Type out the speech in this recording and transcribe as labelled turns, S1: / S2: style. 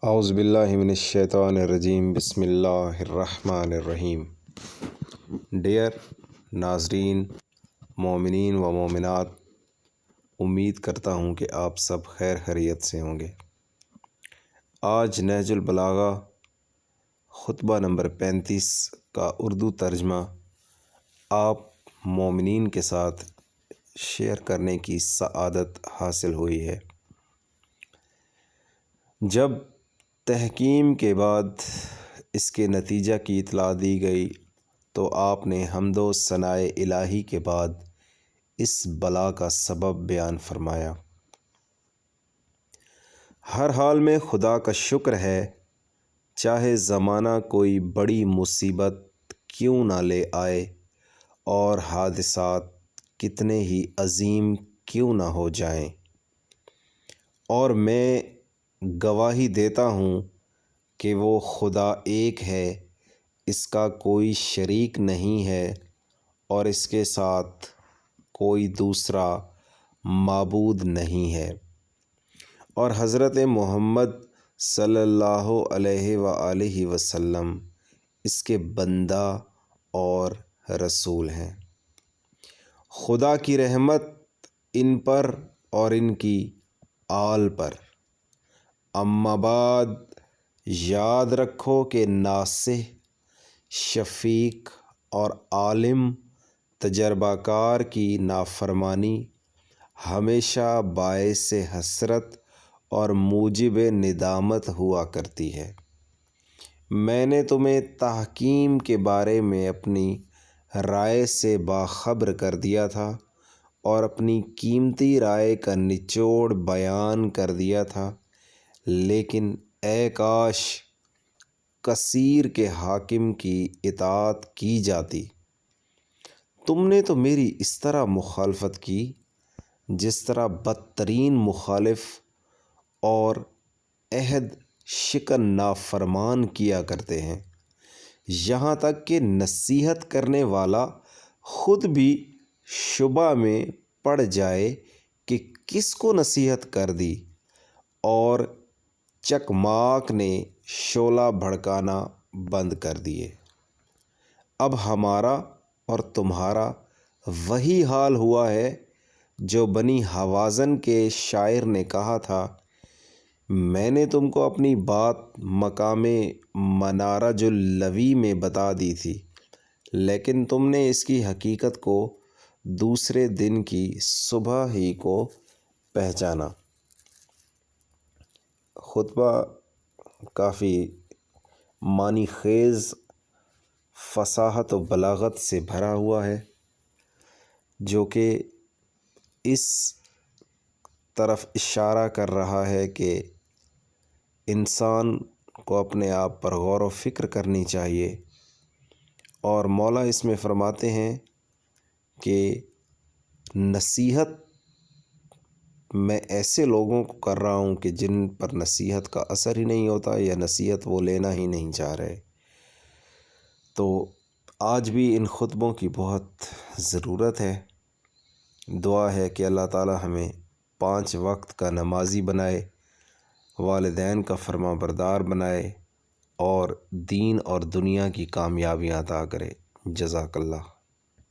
S1: اعوذ باللہ من الشیطان الرجیم، بسم اللہ الرحمن الرحیم۔ ڈیئر ناظرین، مومنین و مومنات، امید کرتا ہوں کہ آپ سب خیر خیریت سے ہوں گے۔ آج نہج البلاغہ خطبہ نمبر 35 کا اردو ترجمہ آپ مومنین کے ساتھ شیئر کرنے کی سعادت حاصل ہوئی ہے۔ جب تحکیم کے بعد اس کے نتیجہ کی اطلاع دی گئی تو آپ نے حمد و ثناء الہی کے بعد اس بلا کا سبب بیان فرمایا۔ ہر حال میں خدا کا شکر ہے، چاہے زمانہ کوئی بڑی مصیبت کیوں نہ لے آئے اور حادثات کتنے ہی عظیم کیوں نہ ہو جائیں، اور میں گواہی دیتا ہوں کہ وہ خدا ایک ہے، اس کا کوئی شریک نہیں ہے اور اس کے ساتھ کوئی دوسرا معبود نہیں ہے، اور حضرت محمد صلی اللہ علیہ وآلہ وسلم اس کے بندہ اور رسول ہیں۔ خدا کی رحمت ان پر اور ان کی آل پر۔ اما بعد، یاد رکھو کہ ناصح، شفیق اور عالم تجربہ کار کی نافرمانی ہمیشہ باعث حسرت اور موجب ندامت ہوا کرتی ہے۔ میں نے تمہیں تحکیم کے بارے میں اپنی رائے سے باخبر کر دیا تھا اور اپنی قیمتی رائے کا نچوڑ بیان کر دیا تھا، لیکن اے کاش کثیر کے حاکم کی اطاعت کی جاتی۔ تم نے تو میری اس طرح مخالفت کی جس طرح بدترین مخالف اور عہد شکن نافرمان کیا کرتے ہیں، یہاں تک کہ نصیحت کرنے والا خود بھی شبہ میں پڑ جائے کہ کس کو نصیحت کر دی، اور چکماک نے شعلہ بھڑکانا بند کر دیے۔ اب ہمارا اور تمہارا وہی حال ہوا ہے جو بنی حوازن کے شاعر نے کہا تھا، میں نے تم کو اپنی بات مقام منارج اللوی میں بتا دی تھی، لیکن تم نے اس کی حقیقت کو دوسرے دن کی صبح ہی کو پہچانا۔ خطبہ کافی معنی خیز فصاحت و بلاغت سے بھرا ہوا ہے، جو کہ اس طرف اشارہ کر رہا ہے کہ انسان کو اپنے آپ پر غور و فکر کرنی چاہیے، اور مولا اس میں فرماتے ہیں کہ نصیحت میں ایسے لوگوں کو کر رہا ہوں کہ جن پر نصیحت کا اثر ہی نہیں ہوتا یا نصیحت وہ لینا ہی نہیں چاہ رہے۔ تو آج بھی ان خطبوں کی بہت ضرورت ہے۔ دعا ہے کہ اللہ تعالی ہمیں 5 وقت کا نمازی بنائے، والدین کا فرما بردار بنائے، اور دین اور دنیا کی کامیابیاں عطا کرے۔ جزاک اللہ۔